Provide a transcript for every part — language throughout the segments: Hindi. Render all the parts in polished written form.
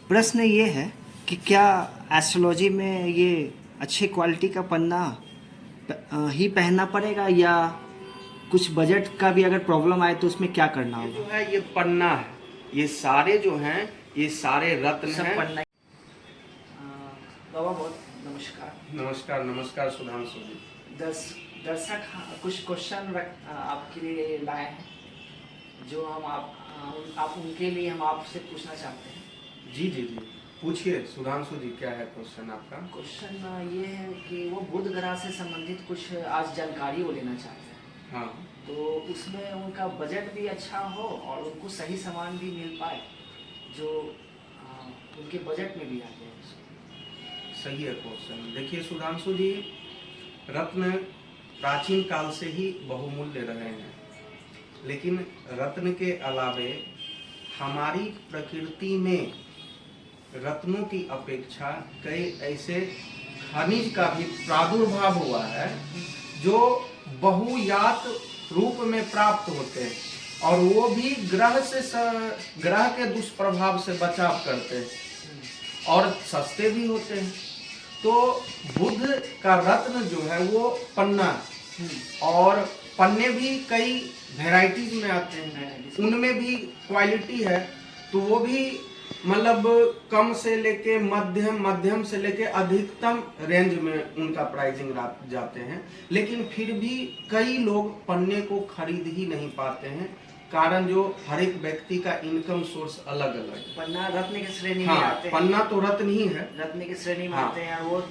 प्रश्न ये है कि क्या एस्ट्रोलॉजी में ये अच्छे क्वालिटी का पन्ना ही पहनना पड़ेगा, या कुछ बजट का भी अगर प्रॉब्लम आए तो उसमें क्या करना ये होगा? जो है ये पन्ना है, ये सारे जो हैं ये सारे रत्न सब हैं। पन्ना। बाबा बहुत नमस्कार। नमस्कार नमस्कार सुधांशु जी। दर्शक कुछ क्वेश्चन आपके लिए लाए हैं, जो हम आप उनके लिए हम आपसे पूछना चाहते हैं। जी जी जी, पूछिए सुधांशु जी, क्या है क्वेश्चन आपका? क्वेश्चन ये है कि वो बुध ग्रह से संबंधित कुछ आज जानकारी वो लेना चाहते हैं। हाँ, तो उसमें उनका बजट भी अच्छा हो और उनको सही सामान भी मिल पाए, जो उनके बजट में भी आ जाए। सही है क्वेश्चन। देखिए सुधांशु जी, रत्न प्राचीन काल से ही बहुमूल्य रहे हैं, लेकिन रत्न के अलावे हमारी प्रकृति में रत्नों की अपेक्षा कई ऐसे खनिज का भी प्रादुर्भाव हुआ है जो बहुयात रूप में प्राप्त होते हैं, और वो भी ग्रह के दुष्प्रभाव से बचाव करते हैं और सस्ते भी होते हैं। तो बुध का रत्न जो है वो पन्ना, और पन्ने भी कई वैरायटीज में आते हैं, उनमें भी क्वालिटी है। तो वो भी मतलब कम से लेके मध्यम, मध्यम से लेके अधिकतम रेंज में उनका प्राइसिंग जाते हैं, लेकिन फिर भी कई लोग पन्ने को खरीद ही नहीं पाते हैं, कारण जो हर एक व्यक्ति का इनकम सोर्स अलग अलग है। पन्ना रत्न की श्रेणी में हाँ, आते हैं। पन्ना तो रत्न ही है, रत्न की श्रेणी में हाँ, आते हैं, वो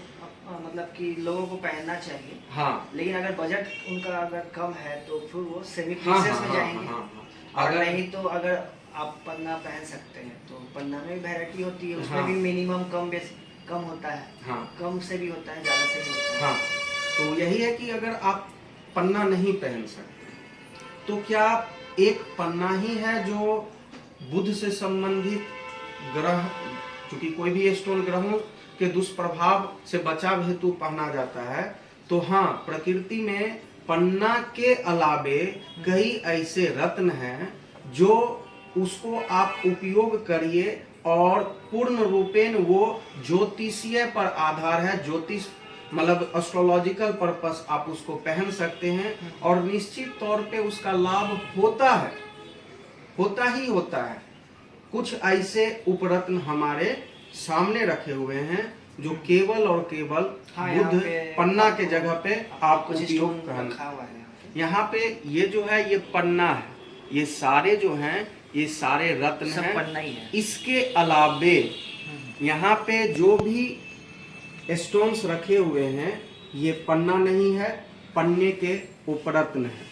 मतलब कि लोगों को पहनना चाहिए। हाँ, लेकिन अगर बजट उनका अगर कम है तो फिर वो सेमी हाँ, पीसेस हाँ, में हाँ, जाएंगे। हाँ, हाँ, और अगर नहीं तो अगर आप पन्ना पहन सकते हैं तो पन्ना में भी वैरायटी होती है, उसमें हाँ, भी मिनिमम कम होता है। हाँ, कम से भी होता है, ज़्यादा से भी होता है। हाँ। तो यही है कि अगर आप पन्ना नहीं पहन सकते तो क्या एक पन्ना ही है जो बुध से संबंधित ग्रह, चूंकि कोई भी स्टोन ग्रहों के दुष्प्रभाव से बचाव हेतु पहना जाता है, तो हाँ, प्रकृति में पन्ना के अलावे कई ऐसे रत्न हैं जो उसको आप उपयोग करिए और पूर्ण रूपेण वो ज्योतिषीय पर आधार है, ज्योतिष मतलब एस्ट्रोलॉजिकल पर्पस आप उसको पहन सकते हैं, और निश्चित तौर पे उसका लाभ होता है, होता ही होता है। कुछ ऐसे उपरत्न हमारे सामने रखे हुए हैं जो केवल और केवल बुध पन्ना के जगह पे आप उपयोग करें। यहाँ पे ये जो है ये पन्ना है, ये सारे जो हैं ये सारे रत्न हैं, पन्ना ही है। इसके अलावे यहाँ पे जो भी स्टोन्स रखे हुए हैं ये पन्ना नहीं है, पन्ने के उपरत्न है।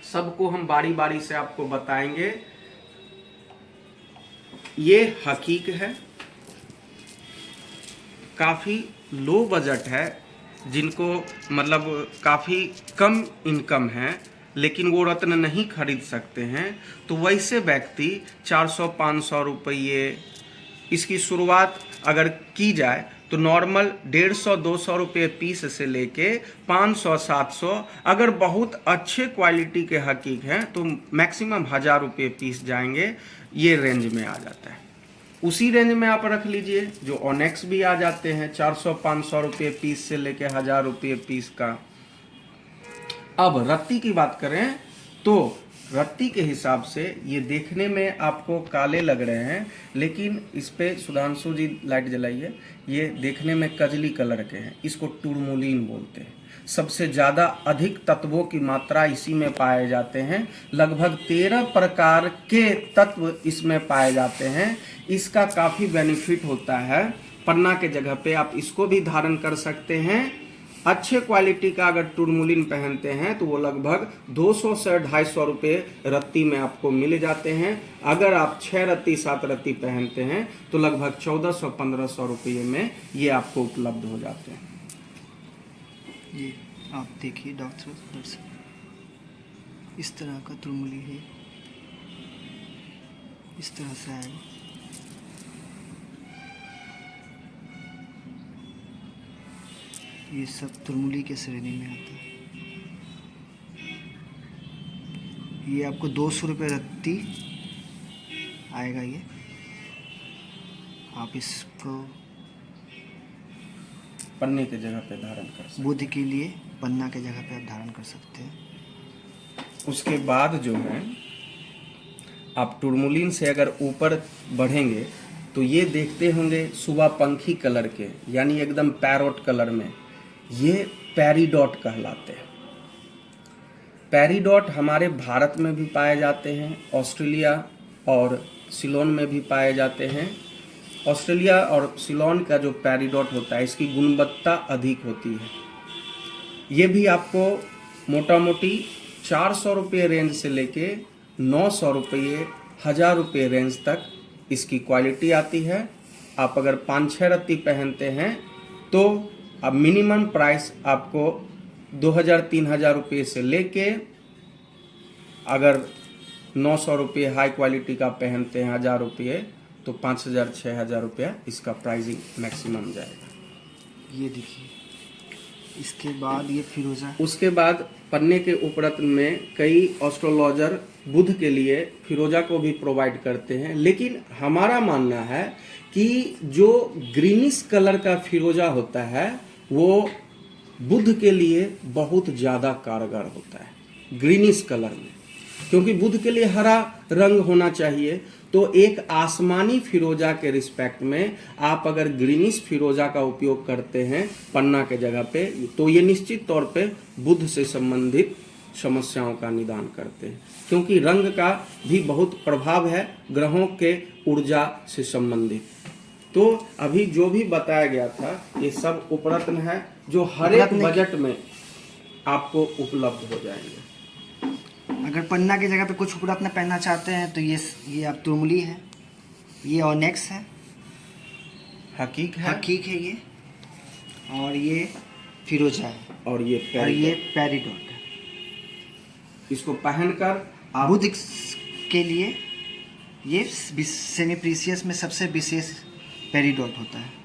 सबको हम बारी बारी से आपको बताएंगे। ये हकीक है, काफ़ी लो बजट है, जिनको मतलब काफ़ी कम इनकम है लेकिन वो रत्न नहीं खरीद सकते हैं, तो वैसे व्यक्ति 400-500 रुपये इसकी शुरुआत अगर की जाए तो नॉर्मल 150-200 रुपये पीस से लेके 500-700, अगर बहुत अच्छे क्वालिटी के हकीक हैं तो मैक्सिमम 1000 रुपये पीस जाएंगे, ये रेंज में आ जाता है। उसी रेंज में आप रख लीजिए जो ऑनेक्स भी आ जाते हैं 400-500 रुपये पीस से लेके 1000 रुपये पीस का। अब रत्ती की बात करें तो रत्ती के हिसाब से ये देखने में आपको काले लग रहे हैं, लेकिन इस पे सुधांशु जी लाइट जलाइए, ये देखने में कजली कलर के हैं, इसको टूरमुलीन बोलते हैं। सबसे ज़्यादा अधिक तत्वों की मात्रा इसी में पाए जाते हैं, लगभग 13 प्रकार के तत्व इसमें पाए जाते हैं। इसका काफ़ी बेनिफिट होता है, पन्ना के जगह पे आप इसको भी धारण कर सकते हैं। अच्छे क्वालिटी का अगर टूरमुलीन पहनते हैं तो वो लगभग 200 से 250 रुपये रत्ती में आपको मिल जाते हैं। अगर आप 6 रत्ती 7 रत्ती पहनते हैं तो लगभग 1400-1500 रुपये में ये आपको उपलब्ध हो जाते हैं। ये आप देखिए डॉक्टर, इस तरह का टूरमुली है, इस तरह से आएगा। ये सब टूरमुली के श्रेणी में आता है। ये आपको 200 रुपये रत्ती आएगा ये। आप इसको पन्ने के जगह पे धारण कर सकते बुध के लिए पन्ना के जगह पे आप धारण कर सकते हैं। हैं। उसके बाद जो है आप टुरमुलिन से अगर ऊपर बढ़ेंगे तो ये देखते होंगे सुबह पंखी कलर के, यानी एकदम पैरोट कलर में, ये पेरिडॉट कहलाते हैं। पेरिडॉट हमारे भारत में भी पाए जाते हैं, ऑस्ट्रेलिया और सिलोन में भी पाए जाते हैं। ऑस्ट्रेलिया और सिलोन का जो पेरिडॉट होता है इसकी गुणवत्ता अधिक होती है। ये भी आपको मोटा मोटी 400 रुपये रेंज से लेके 900 रुपये 1000 रुपये रेंज तक इसकी क्वालिटी आती है। आप अगर 5-6 रत्ती पहनते हैं तो अब मिनिमम प्राइस आपको 2000-3000 रुपये से लेके, अगर 900 रुपये हाई क्वालिटी का पहनते हैं 1000 रुपये, तो 5000-6000 रुपया इसका प्राइसिंग मैक्सिमम जाएगा। ये देखिए, इसके बाद ये फिरोजा। उसके बाद पन्ने के उपरत्न में कई एस्ट्रोलॉजर बुध के लिए फिरोजा को भी प्रोवाइड करते हैं, लेकिन हमारा मानना है कि जो ग्रीनिश कलर का फिरोजा होता है वो बुध के लिए बहुत ज़्यादा कारगर होता है ग्रीनिश कलर में, क्योंकि बुध के लिए हरा रंग होना चाहिए। तो एक आसमानी फिरोजा के रिस्पेक्ट में आप अगर ग्रीनिश फिरोजा का उपयोग करते हैं पन्ना के जगह पे, तो ये निश्चित तौर पे बुध से संबंधित समस्याओं का निदान करते हैं, क्योंकि रंग का भी बहुत प्रभाव है ग्रहों के ऊर्जा से संबंधित। तो अभी जो भी बताया गया था ये सब उपरत्न है जो हर एक बजट में आपको उपलब्ध हो जाएंगे। अगर पन्ना की जगह पे कुछ ऊपर अपना पहनना चाहते हैं तो ये आप तुरमुली है, ये ऑनेक्स है, हकीक है, हकीक है ये, और ये फिरोजा है, और ये पेरिडॉट है। इसको पहनकर आप बुध के लिए ये सेमी प्रीसियस में सबसे विशेष पेरिडॉट होता है।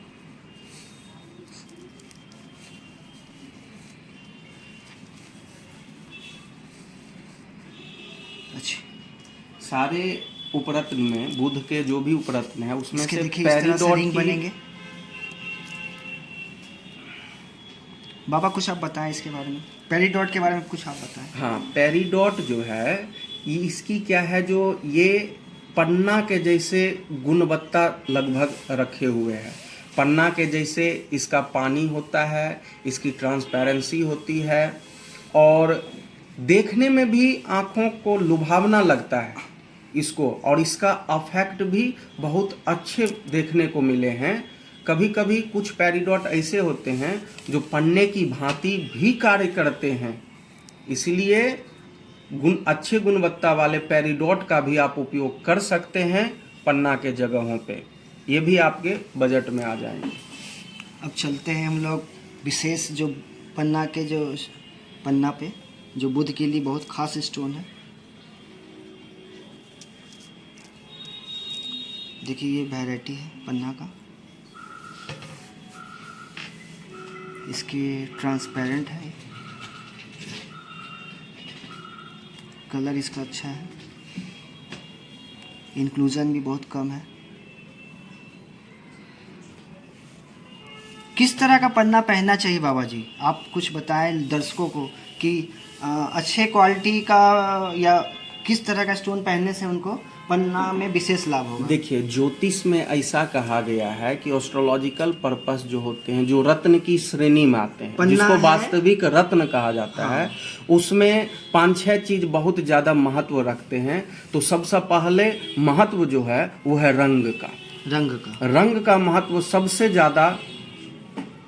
अच्छा, सारे उपरत्न में बुध के जो भी उपरत्न है उसमें से देखिए इस तरह से रिंग बनेंगे। बाबा कुछ आप बताएं इसके बारे में, पेरिडॉट के बारे में कुछ आप बताएं। हाँ, पेरिडॉट जो है ये इसकी क्या है, जो ये पन्ना के जैसे गुणवत्ता लगभग रखे हुए है। पन्ना के जैसे इसका पानी होता है, इसकी ट्रांसपेरेंसी होती है और देखने में भी आँखों को लुभावना लगता है इसको, और इसका अफेक्ट भी बहुत अच्छे देखने को मिले हैं। कभी कभी कुछ पेरिडॉट ऐसे होते हैं जो पन्ने की भांति भी कार्य करते हैं, इसलिए अच्छे गुणवत्ता वाले पेरिडॉट का भी आप उपयोग कर सकते हैं पन्ना के जगहों पे, ये भी आपके बजट में आ जाएंगे। अब चलते हैं हम लोग विशेष जो पन्ना के जो पन्ना पे जो बुध के लिए बहुत खास स्टोन है। देखिए ये वैरायटी है पन्ना का, इसके ट्रांसपेरेंट है, कलर इसका अच्छा है, इंक्लूजन भी बहुत कम है। किस तरह का पन्ना पहनना चाहिए बाबा जी, आप कुछ बताएं दर्शकों को कि अच्छे क्वालिटी का या किस तरह का स्टोन पहनने से उनको पन्ना में विशेष लाभ होगा। देखिए, ज्योतिष में ऐसा कहा गया है कि एस्ट्रोलॉजिकल पर्पस जो होते हैं, जो रत्न की श्रेणी में आते हैं, जिसको वास्तविक रत्न कहा जाता है, उसमें 5-6 चीज बहुत ज्यादा महत्व रखते हैं। तो सबसे पहले महत्व जो है वो है रंग का महत्व सबसे ज्यादा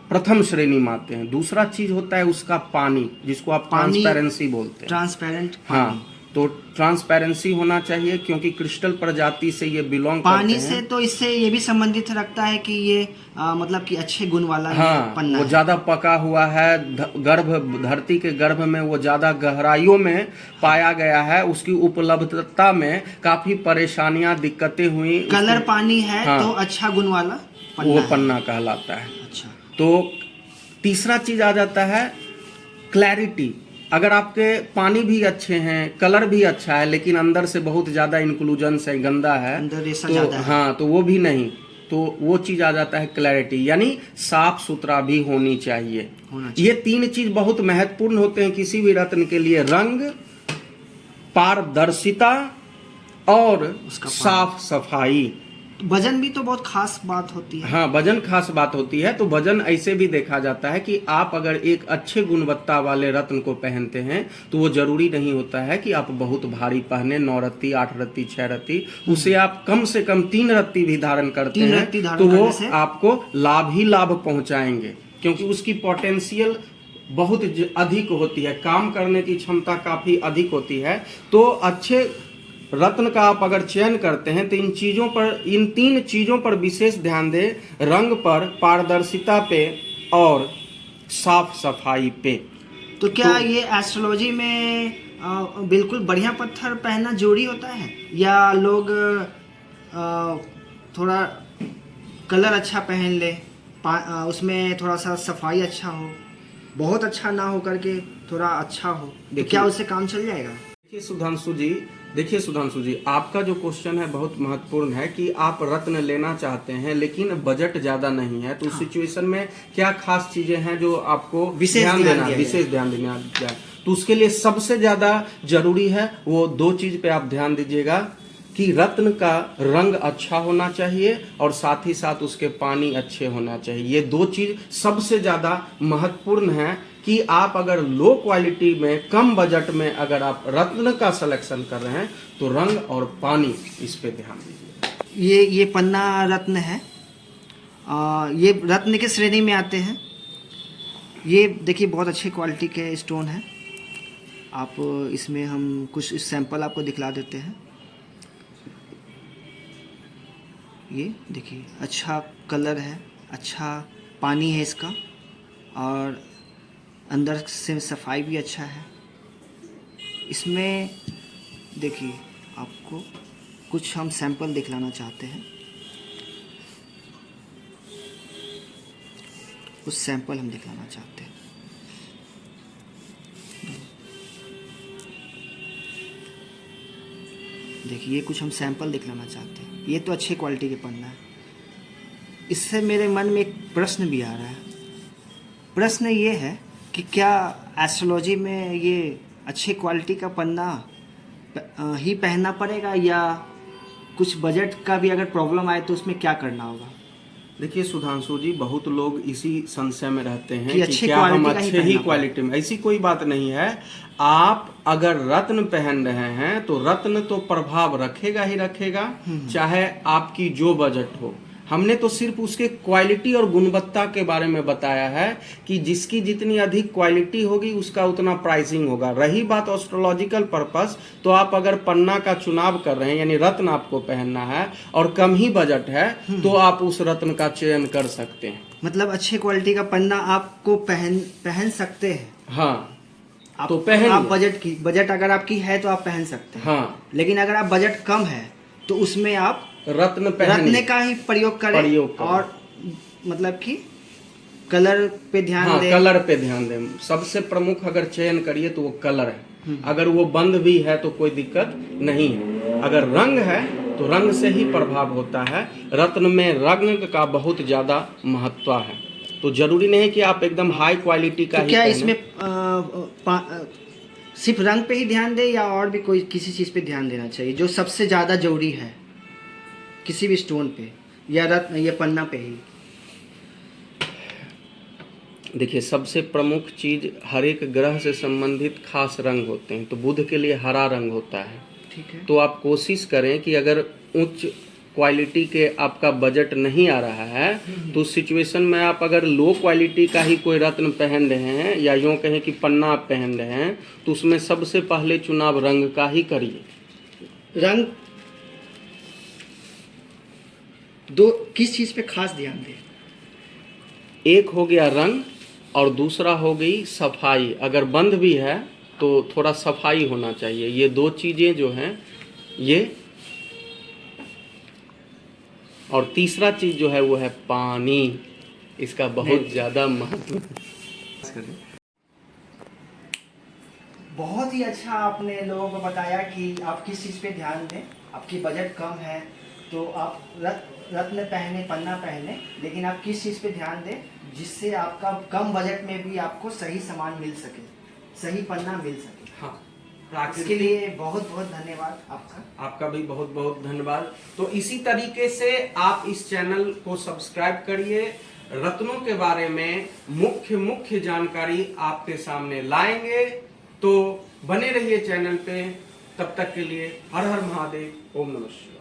प्रथम श्रेणी में आते हैं। दूसरा चीज होता है उसका पानी, जिसको आप ट्रांसपेरेंसी बोलते हैं। ट्रांसपेरेंट, हाँ, तो ट्रांसपेरेंसी होना चाहिए क्योंकि क्रिस्टल प्रजाति से ये बिलोंग करते हैं। पानी से तो इससे ये भी संबंधित रखता है कि ये मतलब कि अच्छे गुण वाला पन्ना वो ज्यादा पका हुआ है, धरती के गर्भ में वो ज्यादा गहराइयों में पाया गया है, उसकी उपलब्धता में काफी परेशानियां दिक्कतें हुई। कलर पानी है तो अच्छा गुण वाला वो पन्ना कहलाता है। अच्छा, तो तीसरा चीज आ जाता है क्लैरिटी। अगर आपके पानी भी अच्छे हैं, कलर भी अच्छा है, लेकिन अंदर से बहुत ज्यादा इंक्लूजन से गंदा है, अंदर रेशा तो ज्यादा है। हाँ, तो वो भी नहीं। तो वो चीज आ जाता है क्लैरिटी, यानी साफ सुथरा भी होनी चाहिए। ये तीन चीज बहुत महत्वपूर्ण होते हैं किसी भी रत्न के लिए, रंग, पारदर्शिता और साफ सफाई। वजन भी तो बहुत खास बात होती है। हाँ, वजन खास बात होती है। तो वजन ऐसे भी देखा जाता है कि आप अगर एक अच्छे गुणवत्ता वाले रत्न को पहनते हैं तो वो जरूरी नहीं होता है कि आप बहुत भारी पहने, 9 रत्ती, 8 रत्ती, 6 रत्ती। उसे आप कम से कम 3 रत्ती भी धारण करते हैं तो वो आपको लाभ ही लाभ पहुंचाएंगे, क्योंकि उसकी पोटेंशियल बहुत अधिक होती है, काम करने की क्षमता काफी अधिक होती है। तो अच्छे रत्न का आप अगर चयन करते हैं तो इन 3 चीजों पर विशेष ध्यान दें, रंग पर, पारदर्शिता पे और साफ सफाई पे। तो क्या ये एस्ट्रोलॉजी में बिल्कुल बढ़िया पत्थर पहनना जरूरी होता है, या लोग थोड़ा कलर अच्छा पहन ले, उसमें थोड़ा सा सफाई अच्छा हो, बहुत अच्छा ना हो करके थोड़ा अच्छा हो, तो क्या उससे काम चल जाएगा? देखिए सुधांशु जी, आपका जो क्वेश्चन है बहुत महत्वपूर्ण है कि आप रत्न लेना चाहते हैं लेकिन बजट ज्यादा नहीं है, तो उस सिचुएशन में क्या खास चीजें हैं जो आपको विशेष ध्यान देना जाए। तो उसके लिए सबसे ज्यादा जरूरी है वो 2 चीज पे आप ध्यान दीजिएगा कि रत्न का रंग अच्छा होना चाहिए और साथ ही साथ उसके पानी अच्छे होना चाहिए। ये 2 चीज सबसे ज्यादा महत्वपूर्ण है कि आप अगर लो क्वालिटी में, कम बजट में अगर आप रत्न का सिलेक्शन कर रहे हैं तो रंग और पानी, इस पे ध्यान दीजिए। ये पन्ना रत्न है, ये रत्न के श्रेणी में आते हैं। ये देखिए बहुत अच्छी क्वालिटी के स्टोन है। आप इसमें हम कुछ सैंपल आपको दिखला देते हैं। ये देखिए अच्छा कलर है, अच्छा पानी है इसका, और अंदर से सफाई भी अच्छा है। इसमें देखिए आपको कुछ हम सैंपल दिखलाना चाहते हैं। कुछ सैंपल हम दिखलाना चाहते हैं। देखिए ये कुछ हम सैंपल दिखलाना चाहते हैं। ये तो अच्छे क्वालिटी के पन्ना है। इससे मेरे मन में एक प्रश्न भी आ रहा है। प्रश्न ये है कि क्या एस्ट्रोलॉजी में ये अच्छे क्वालिटी का पन्ना ही पहनना पड़ेगा, या कुछ बजट का भी अगर प्रॉब्लम आए तो उसमें क्या करना होगा? देखिए सुधांशु जी, बहुत लोग इसी संशय में रहते हैं कि क्या हम अच्छे ही क्वालिटी में। ऐसी कोई बात नहीं है। आप अगर रत्न पहन रहे हैं तो रत्न तो प्रभाव रखेगा ही रखेगा, चाहे आपकी जो बजट हो। हमने तो सिर्फ उसके क्वालिटी और गुणवत्ता के बारे में बताया है कि जिसकी जितनी अधिक क्वालिटी होगी उसका उतना प्राइसिंग होगा। रही बात एस्ट्रोलॉजिकल पर्पस, तो आप अगर पन्ना का चुनाव कर रहे हैं, यानी रत्न आपको पहनना है और कम ही बजट है, तो आप उस रत्न का चयन कर सकते हैं। मतलब अच्छे क्वालिटी का पन्ना आपको पहन सकते हैं। हाँ, तो पहन आप बजट अगर आपकी है तो आप पहन सकते हैं। हाँ, लेकिन अगर आप बजट कम है तो उसमें आप रत्न का ही प्रयोग करें। और मतलब कि कलर पे ध्यान दें। कलर पे ध्यान दें। सबसे प्रमुख अगर चयन करिए तो वो कलर है। अगर वो बंद भी है तो कोई दिक्कत नहीं है। अगर रंग है तो रंग से ही प्रभाव होता है। रत्न में रंग का बहुत ज्यादा महत्व है, तो जरूरी नहीं है कि आप एकदम हाई क्वालिटी का तो क्या इसमें सिर्फ रंग पे ही ध्यान दें, या और भी कोई किसी चीज पे ध्यान देना चाहिए जो सबसे ज्यादा जरूरी है किसी भी स्टोन पे या रत्न या पन्ना पे ही? देखिए सबसे प्रमुख चीज, हर एक ग्रह से संबंधित खास रंग होते हैं। तो बुध के लिए हरा रंग होता है। ठीक है। तो आप कोशिश करें कि अगर उच्च क्वालिटी के आपका बजट नहीं आ रहा है तो उस सिचुएशन में आप अगर लो क्वालिटी का ही कोई रत्न पहन रहे हैं, या यूँ कहें कि पन्ना आप पहन रहे हैं, तो उसमें सबसे पहले चुनाव रंग का ही करिए। रंग दो किस चीज पे खास ध्यान दें? एक हो गया रंग और दूसरा हो गई सफाई। अगर बंद भी है तो थोड़ा सफाई होना चाहिए। ये 2 चीजें जो हैं ये, और तीसरा चीज जो है वो है पानी। इसका बहुत ज्यादा महत्व है। बहुत ही अच्छा आपने लोगों को बताया कि आप किस चीज़ पे ध्यान दें। आपकी बजट कम है तो आप रत्न पहने, पन्ना पहने, लेकिन आप किस चीज़ पे ध्यान दें जिससे आपका कम बजट में भी आपको सही सामान मिल सके, सही पन्ना मिल सके। हाँ, इसके लिए बहुत बहुत धन्यवाद आपका। आपका भी बहुत बहुत धन्यवाद। तो इसी तरीके से आप इस चैनल को सब्सक्राइब करिए, रत्नों के बारे में मुख्य जानकारी आपके सामने लाएंगे। तो बने रहिए चैनल पे, तब तक के लिए हर हर महादेव, ओम नमः शिवाय।